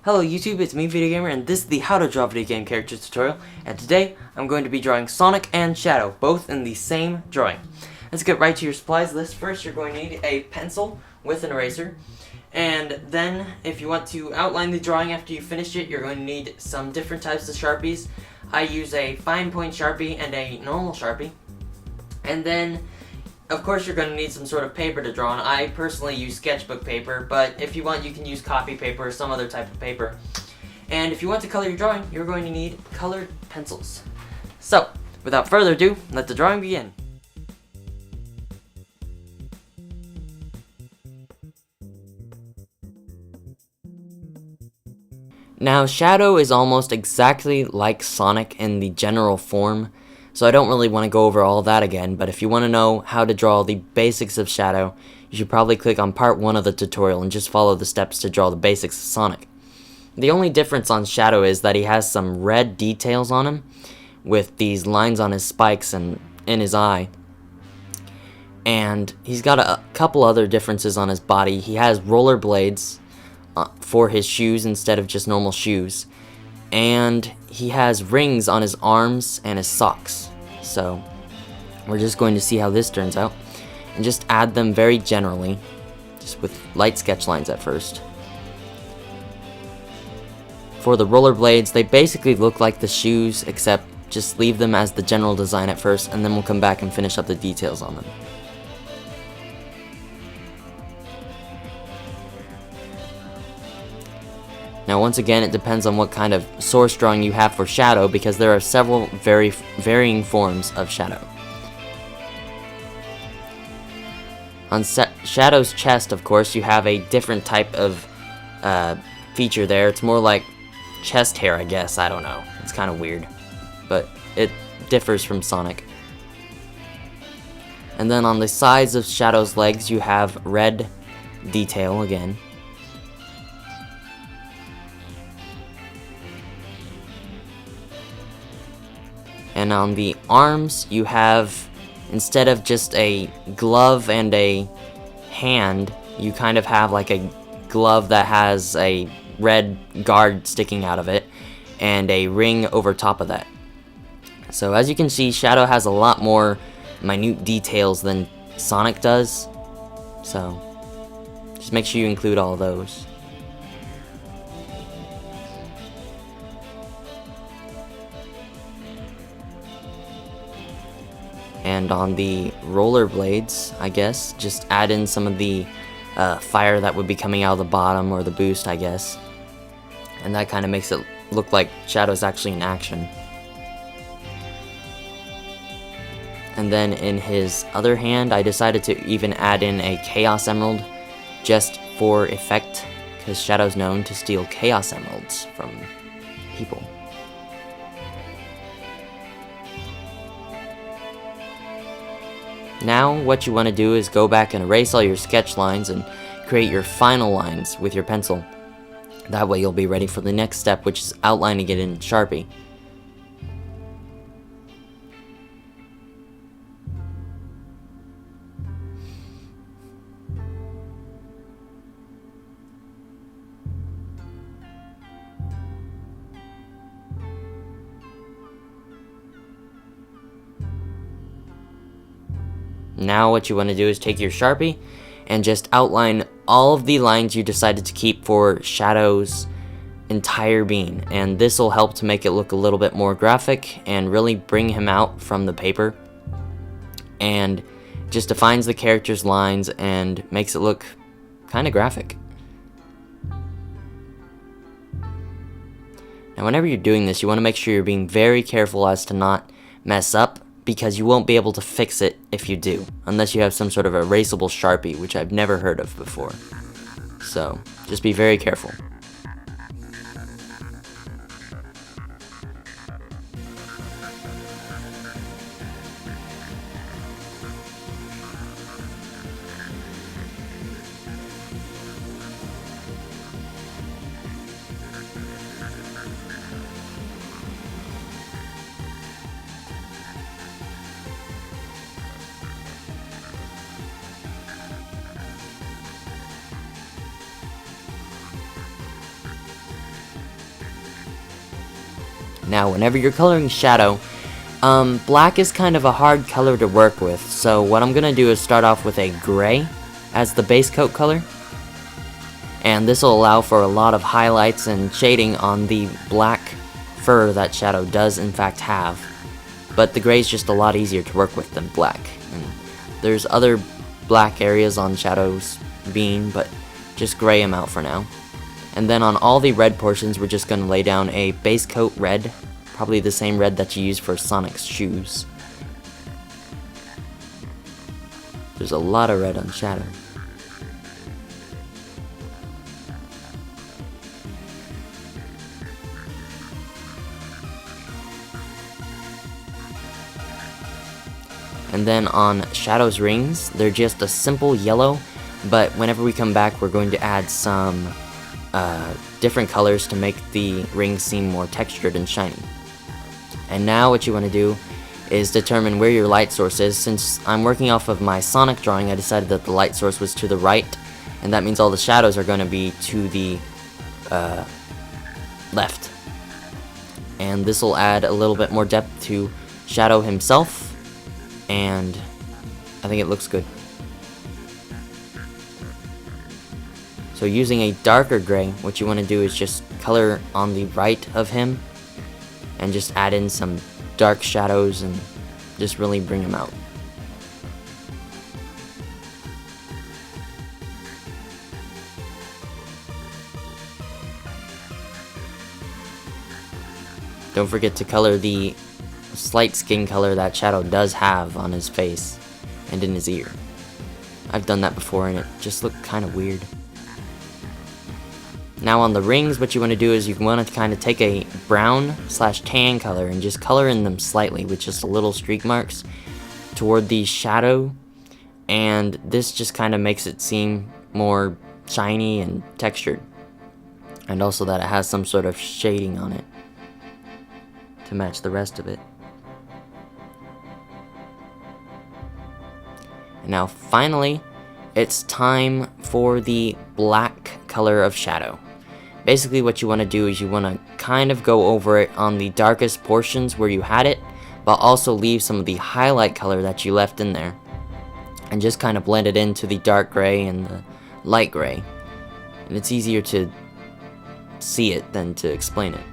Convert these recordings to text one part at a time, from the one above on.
Hello YouTube, it's me Vdeogamer, and this is the How to Draw Video Game Characters tutorial, and today I'm going to be drawing Sonic and Shadow, both in the same drawing. Let's get right to your supplies list. First, you're going to need a pencil with an eraser, and then if you want to outline the drawing after you finish it, you're going to need some different types of Sharpies. I use a fine point Sharpie and a normal Sharpie, and then of course, you're going to need some sort of paper to draw on. I personally use sketchbook paper, but if you want, you can use copy paper or some other type of paper. And if you want to color your drawing, you're going to need colored pencils. So, without further ado, let the drawing begin. Now, Shadow is almost exactly like Sonic in the general form, so I don't really want to go over all that again, but if you want to know how to draw the basics of Shadow, you should probably click on part 1 of the tutorial and just follow the steps to draw the basics of Sonic. The only difference on Shadow is that he has some red details on him, with these lines on his spikes and in his eye. And he's got a couple other differences on his body. He has rollerblades for his shoes instead of just normal shoes. And he has rings on his arms and his socks. So we're just going to see how this turns out and just add them very generally, just with light sketch lines at first. For the rollerblades, they basically look like the shoes, except just leave them as the general design at first, and then we'll come back and finish up the details on them. Now once again, it depends on what kind of source drawing you have for Shadow, because there are several varying forms of Shadow. On Shadow's chest, of course, you have a different type of feature there. It's more like chest hair, I guess. I don't know. It's kind of weird, but it differs from Sonic. And then on the sides of Shadow's legs, you have red detail again. And on the arms, you have, instead of just a glove and a hand, you kind of have like a glove that has a red guard sticking out of it, and a ring over top of that. So as you can see, Shadow has a lot more minute details than Sonic does, so just make sure you include all those. And on the rollerblades, I guess, just add in some of the fire that would be coming out of the bottom, or the boost, I guess. And that kind of makes it look like Shadow's actually in action. And then in his other hand, I decided to even add in a Chaos Emerald, just for effect, because Shadow's known to steal Chaos Emeralds from people. Now, what you want to do is go back and erase all your sketch lines and create your final lines with your pencil. That way you'll be ready for the next step, which is outlining it in Sharpie. Now what you want to do is take your Sharpie and just outline all of the lines you decided to keep for Shadow's entire being, and this will help to make it look a little bit more graphic and really bring him out from the paper, and just defines the character's lines and makes it look kind of graphic. Now whenever you're doing this, you want to make sure you're being very careful as to not mess up, because you won't be able to fix it if you do, unless you have some sort of erasable Sharpie, which I've never heard of before. So, just be very careful. Now, whenever you're coloring Shadow, black is kind of a hard color to work with, so what I'm gonna do is start off with a gray as the base coat color. And this will allow for a lot of highlights and shading on the black fur that Shadow does in fact have. But the gray is just a lot easier to work with than black. And there's other black areas on Shadow's bean, but just gray them out for now. And then on all the red portions, we're just going to lay down a base coat red, probably the same red that you use for Sonic's shoes. There's a lot of red on Shadow. And then on Shadow's rings, they're just a simple yellow, but whenever we come back, we're going to add some different colors to make the rings seem more textured and shiny. And now what you want to do is determine where your light source is. Since I'm working off of my Sonic drawing, I decided that the light source was to the right, and that means all the shadows are going to be to the left. And this will add a little bit more depth to Shadow himself, and I think it looks good. So using a darker gray, what you want to do is just color on the right of him and just add in some dark shadows and just really bring him out. Don't forget to color the slight skin color that Shadow does have on his face and in his ear. I've done that before and it just looked kind of weird. Now on the rings, what you want to do is you want to kind of take a brown/tan color and just color in them slightly with just little streak marks toward the Shadow, and this just kind of makes it seem more shiny and textured, and also that it has some sort of shading on it to match the rest of it. And now finally, it's time for the black color of Shadow. Basically what you want to do is you want to kind of go over it on the darkest portions where you had it, but also leave some of the highlight color that you left in there, and just kind of blend it into the dark gray and the light gray. And it's easier to see it than to explain it.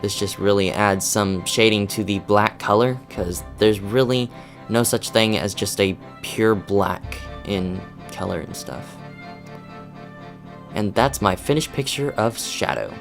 This just really adds some shading to the black color, because there's really no such thing as just a pure black in color and stuff. And that's my finished picture of Shadow.